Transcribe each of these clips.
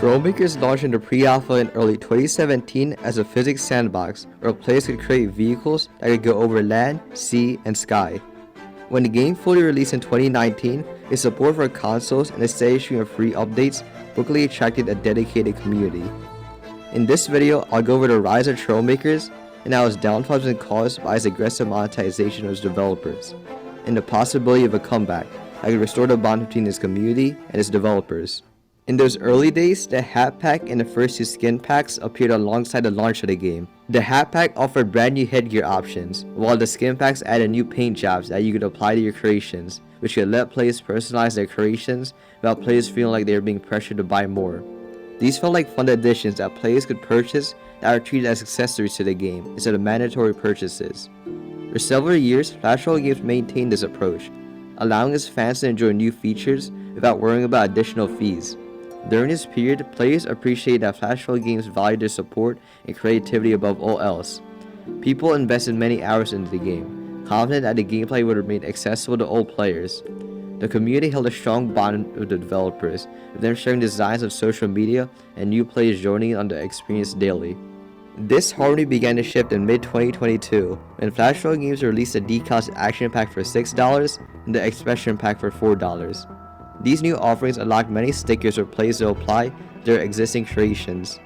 Trailmakers launched into pre-alpha in early 2017 as a physics sandbox where players could create vehicles that could go over land, sea, and sky. When the game fully released in 2019, its support for consoles and a steady stream of free updates quickly attracted a dedicated community. In this video, I'll go over the rise of Trailmakers and how its downfall has been caused by its aggressive monetization of its developers, and the possibility of a comeback that could restore the bond between its community and its developers. In those early days, the Hat Pack and the first two skin packs appeared alongside the launch of the game. The Hat Pack offered brand new headgear options, while the skin packs added new paint jobs that you could apply to your creations, which could let players personalize their creations without players feeling like they were being pressured to buy more. These felt like fun additions that players could purchase that are treated as accessories to the game instead of mandatory purchases. For several years, Flash Royale games maintained this approach, allowing its fans to enjoy new features without worrying about additional fees. During this period, players appreciated that Flash Royale games valued their support and creativity above all else. People invested many hours into the game, confident that the gameplay would remain accessible to all players. The community held a strong bond with the developers, with them sharing designs of social media and new players joining in on the experience daily. This harmony began to shift in mid-2022, when Flash Royale games released the Decals Action Pack for $6 and the Expression Pack for $4. These new offerings unlocked many stickers for players to apply to their existing creations.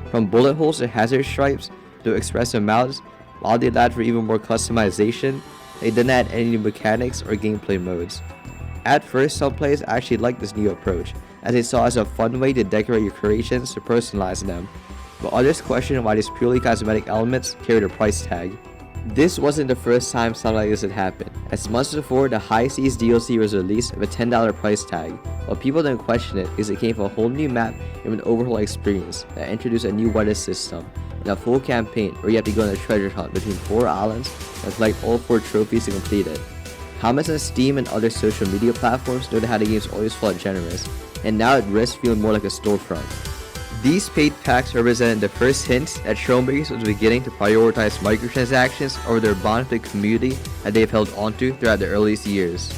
From bullet holes to hazard stripes to expressive mouths, while they allowed for even more customization, they didn't add any new mechanics or gameplay modes. At first, some players actually liked this new approach, as they saw it as a fun way to decorate your creations to personalize them, but others questioned why these purely cosmetic elements carried a price tag. This wasn't the first time something like this had happened, as months before the High Seas DLC was released with a $10 price tag, but people didn't question it because it came from a whole new map and an overhaul experience that introduced a new weather system and a full campaign where you have to go on a treasure hunt between 4 islands and collect all 4 trophies to complete it. Comments on Steam and other social media platforms noted how the games always felt generous, and now it risks feeling more like a storefront. These paid packs represented the first hints that Trailmakers was beginning to prioritize microtransactions over their bond with the community that they've held onto throughout the earliest years.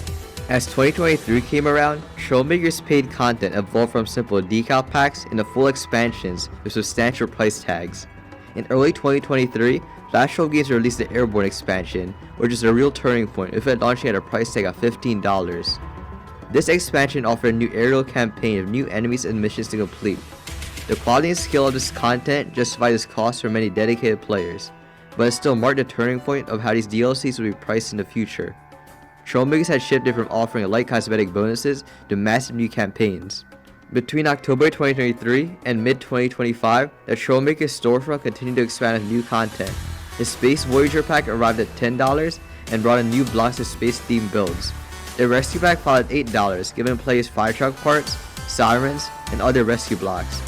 As 2023 came around, Trailmakers paid content evolved from simple decal packs into full expansions with substantial price tags. In early 2023, Flash Royale games released the Airborne expansion, which is a real turning point with it launching at a price tag of $15. This expansion offered a new aerial campaign of new enemies and missions to complete. The quality and skill of this content justified its cost for many dedicated players, but it still marked a turning point of how these DLCs will be priced in the future. Trailmakers had shifted from offering light cosmetic bonuses to massive new campaigns. Between October 2023 and mid-2025, the Trailmakers storefront continued to expand with new content. The Space Voyager pack arrived at $10 and brought in new blocks of space-themed builds. The Rescue pack followed $8, giving players fire truck parts, sirens, and other rescue blocks.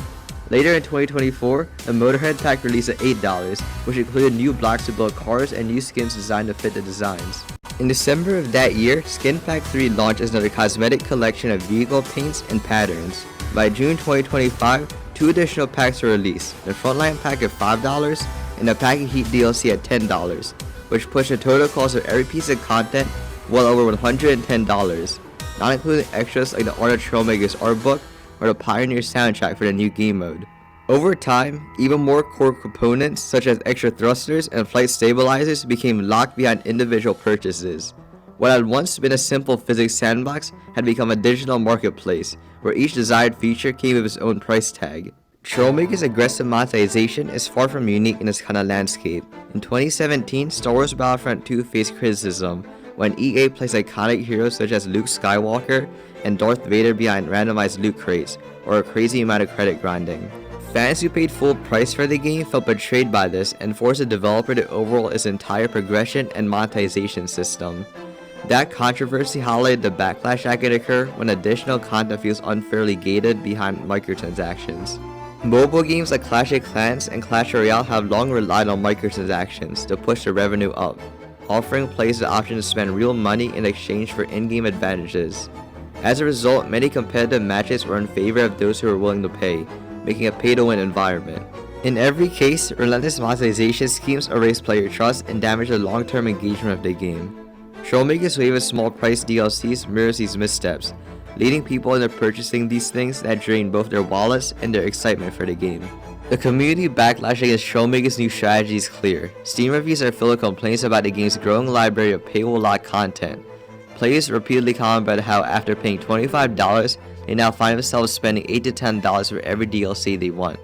Later in 2024, the Motorhead pack released at $8, which included new blocks to build cars and new skins designed to fit the designs. In December of that year, Skin Pack 3 launched as another cosmetic collection of vehicle paints and patterns. By June 2025, 2 additional packs were released, the Frontline pack at $5 and the Pack and Heat DLC at $10, which pushed the total cost of every piece of content well over $110, not including extras like the Art of Trailmakers art book or the Pioneer soundtrack for the new game mode. Over time, even more core components such as extra thrusters and flight stabilizers became locked behind individual purchases. What had once been a simple physics sandbox had become a digital marketplace, where each desired feature came with its own price tag. Trailmakers' aggressive monetization is far from unique in this kind of landscape. In 2017, Star Wars Battlefront 2 faced criticism when EA placed iconic heroes such as Luke Skywalker and Darth Vader behind randomized loot crates, or a crazy amount of credit grinding. Fans who paid full price for the game felt betrayed by this and forced the developer to overhaul its entire progression and monetization system. That controversy highlighted the backlash that could occur when additional content feels unfairly gated behind microtransactions. Mobile games like Clash of Clans and Clash Royale have long relied on microtransactions to push the revenue up, offering players the option to spend real money in exchange for in-game advantages. As a result, many competitive matches were in favor of those who were willing to pay, making a pay-to-win environment. In every case, relentless monetization schemes erase player trust and damage the long-term engagement of the game. Trailmakers' wave of small price DLCs mirrors these missteps, leading people into purchasing these things that drain both their wallets and their excitement for the game. The community backlash against Trailmakers' new strategy is clear. Steam reviews are filled with complaints about the game's growing library of paywall-locked content. Players repeatedly comment about how after paying $25, they now find themselves spending $8 to $10 for every DLC they want.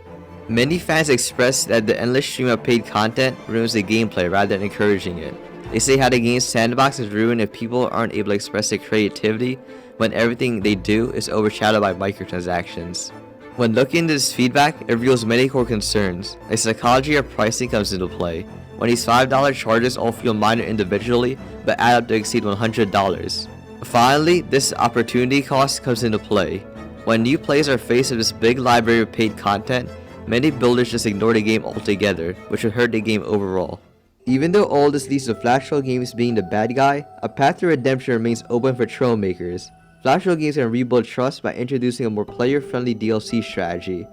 Many fans express that the endless stream of paid content ruins the gameplay rather than encouraging it. They say how the game's sandbox is ruined if people aren't able to express their creativity when everything they do is overshadowed by microtransactions. When looking into this feedback, it reveals many core concerns. The psychology of pricing comes into play, when these $5 charges all feel minor individually but add up to exceed $100. Finally, this opportunity cost comes into play. When new players are faced with this big library of paid content, many builders just ignore the game altogether, which would hurt the game overall. Even though all this leads to Flash Royale Games being the bad guy, a path to redemption remains open for Trailmakers. Flash Royale Games can rebuild trust by introducing a more player-friendly DLC strategy.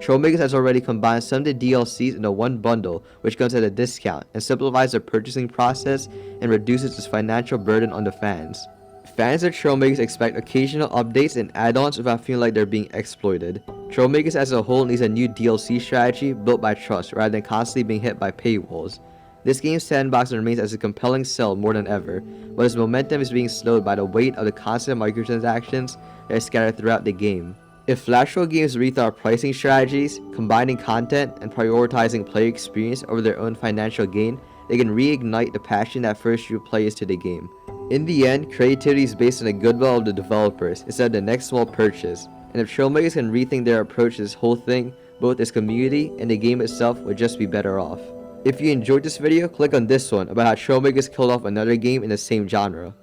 Trailmakers has already combined some of the DLCs into one bundle, which comes at a discount and simplifies the purchasing process and reduces its financial burden on the fans. Fans of Trailmakers expect occasional updates and add-ons without feeling like they're being exploited. Trailmakers as a whole needs a new DLC strategy built by trust rather than constantly being hit by paywalls. This game's sandbox remains as a compelling sell more than ever, but its momentum is being slowed by the weight of the constant microtransactions that are scattered throughout the game. If Flash Royale Games rethought pricing strategies, combining content, and prioritizing player experience over their own financial gain, they can reignite the passion that first drew players to the game. In the end, creativity is based on the goodwill of the developers instead of the next small purchase, and if Trailmakers can rethink their approach to this whole thing, both its community and the game itself would just be better off. If you enjoyed this video, click on this one about how Trailmakers killed off another game in the same genre.